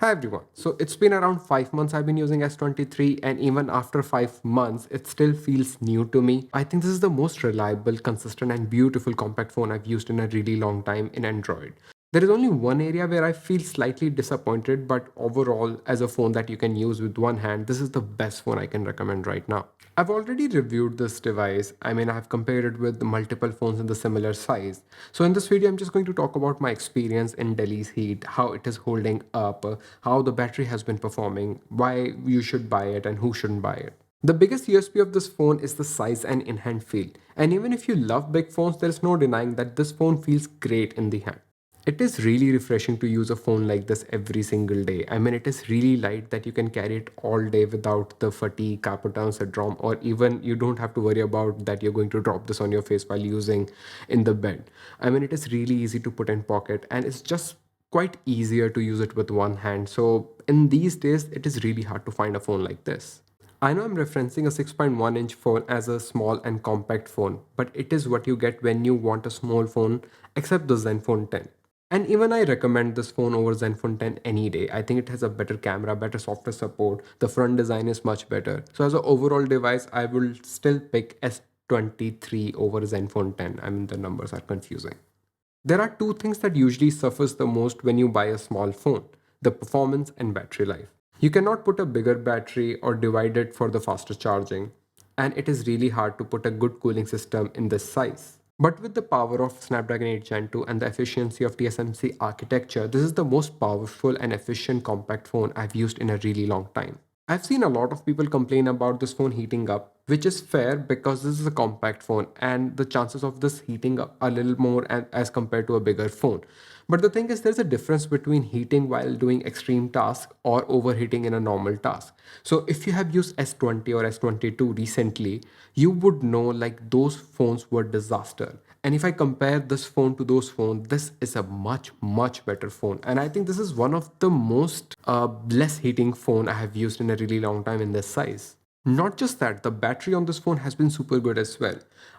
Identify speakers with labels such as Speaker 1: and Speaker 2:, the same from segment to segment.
Speaker 1: Hi everyone. So it's been around 5 months I've been using S23, and even after 5 months it still feels new to me. I think this is the most reliable, consistent and beautiful compact phone I've used in a really long time in Android. There is only one area where I feel slightly disappointed, but overall, as a phone that you can use with one hand, this is the best phone I can recommend right now. I've already reviewed this device. I've compared it with multiple phones in the similar size. So in this video, I'm just going to talk about my experience in Delhi's heat, how it is holding up, how the battery has been performing, why you should buy it and who shouldn't buy it. The biggest USP of this phone is the size and in-hand feel. And even if you love big phones, there is no denying that this phone feels great in the hand. It is really refreshing to use a phone like this every single day. It is really light that you can carry it all day without the fatigue, carpal tunnel syndrome, or even you don't have to worry about that you're going to drop this on your face while using in the bed. It is really easy to put in pocket and it's just quite easier to use it with one hand. So in these days, it is really hard to find a phone like this. I know I'm referencing a 6.1-inch phone as a small and compact phone, but it is what you get when you want a small phone, except the Zenfone 10. And even I recommend this phone over Zenfone 10 any day. I think it has a better camera, better software support, the front design is much better. So as an overall device, I will still pick S23 over Zenfone 10. The numbers are confusing. There are two things that usually suffers the most when you buy a small phone: the performance and battery life. You cannot put a bigger battery or divide it for the faster charging, and it is really hard to put a good cooling system in this size. But with the power of Snapdragon 8 Gen 2 and the efficiency of TSMC architecture, this is the most powerful and efficient compact phone I've used in a really long time. I've seen a lot of people complain about this phone heating up, which is fair because this is a compact phone and the chances of this heating up are a little more as compared to a bigger phone. But the thing is, there's a difference between heating while doing extreme tasks or overheating in a normal task. So if you have used S20 or S22 recently, you would know like those phones were disaster. And if I compare this phone to those phones, this is a much better phone. And I think this is one of the most less heating phone I have used in a really long time in this size. Not just that, the battery on this phone has been super good as well.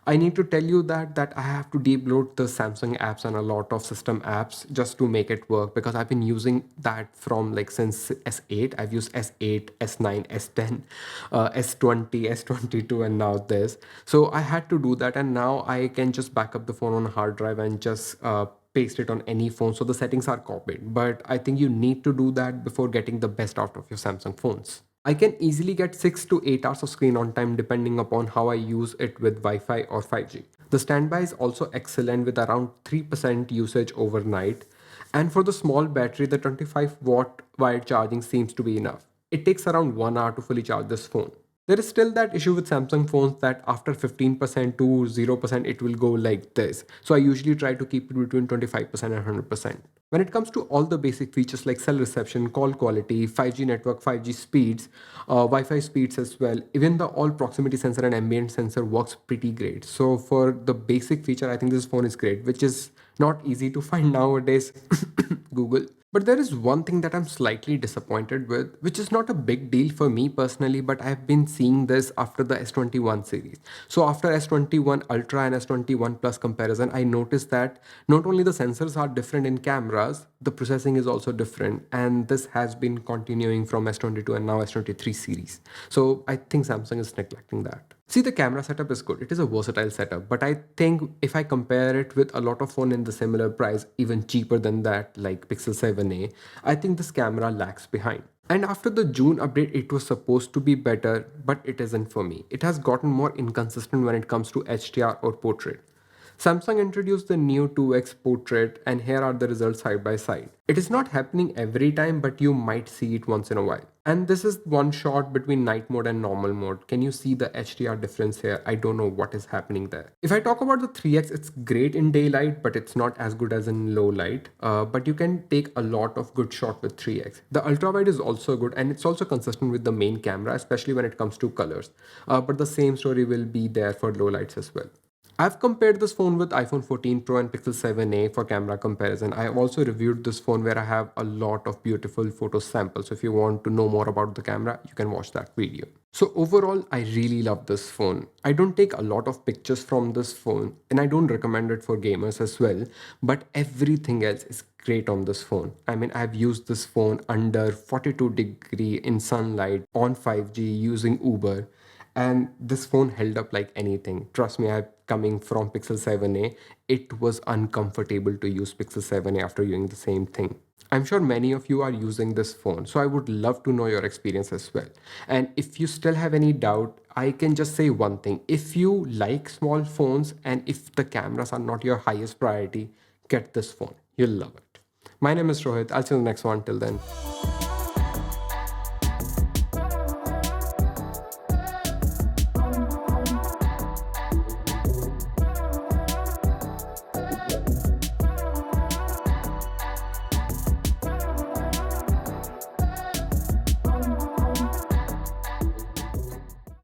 Speaker 1: I need to tell you that I have to deload the Samsung apps and a lot of system apps just to make it work, because I've been using that from like since S8. I've used S8, S9, S10, S20, S22, and now this. So I had to do that, and now I can just back up the phone on a hard drive and just paste it on any phone, so the settings are copied. But I think you need to do that before getting the best out of your Samsung phones. I can easily get 6 to 8 hours of screen on time depending upon how I use it with Wi-Fi or 5G. The standby is also excellent with around 3% usage overnight. And for the small battery, the 25-watt wired charging seems to be enough. It takes around 1 hour to fully charge this phone. There is still that issue with Samsung phones that after 15% to 0% it will go like this. So I usually try to keep it between 25% and 100%. When it comes to all the basic features like cell reception, call quality, 5G network, 5G speeds, Wi-Fi speeds as well, even the all proximity sensor and ambient sensor works pretty great. So for the basic feature, I think this phone is great, which is not easy to find nowadays. Google. But there is one thing that I'm slightly disappointed with, which is not a big deal for me personally, but I've been seeing this after the S21 series. So after S21 Ultra and S21 Plus comparison, I noticed that not only the sensors are different in cameras, the processing is also different. And this has been continuing from S22 and now S23 series. So I think Samsung is neglecting that. See, the camera setup is good. It is a versatile setup, but I think if I compare it with a lot of phone in the similar price, even cheaper than that, like Pixel 7a, I think this camera lags behind. And after the June update, it was supposed to be better, but it isn't for me. It has gotten more inconsistent when it comes to HDR or portrait. Samsung introduced the new 2x portrait, and here are the results side by side. It is not happening every time, but you might see it once in a while. And this is one shot between night mode and normal mode. Can you see the HDR difference here? I don't know what is happening there. If I talk about the 3x, it's great in daylight, but it's not as good as in low light. But you can take a lot of good shot with 3x. The ultra wide is also good, and it's also consistent with the main camera, especially when it comes to colors. But the same story will be there for low lights as well. I've compared this phone with iPhone 14 Pro and Pixel 7a for camera comparison. I have also reviewed this phone where I have a lot of beautiful photo samples. So if you want to know more about the camera, you can watch that video. So overall, I really love this phone. I don't take a lot of pictures from this phone and I don't recommend it for gamers as well, but everything else is great on this phone. I mean, I've used this phone under 42-degree in sunlight on 5G using Uber, and this phone held up like anything. Trust me, I'm coming from Pixel 7a. It was uncomfortable to use Pixel 7a after using the same thing. I'm sure many of you are using this phone, so I would love to know your experience as well. And if you still have any doubt, I can just say one thing. If you like small phones and if the cameras are not your highest priority, get this phone. You'll love it. My name is Rohit. I'll see you in the next one. Till then.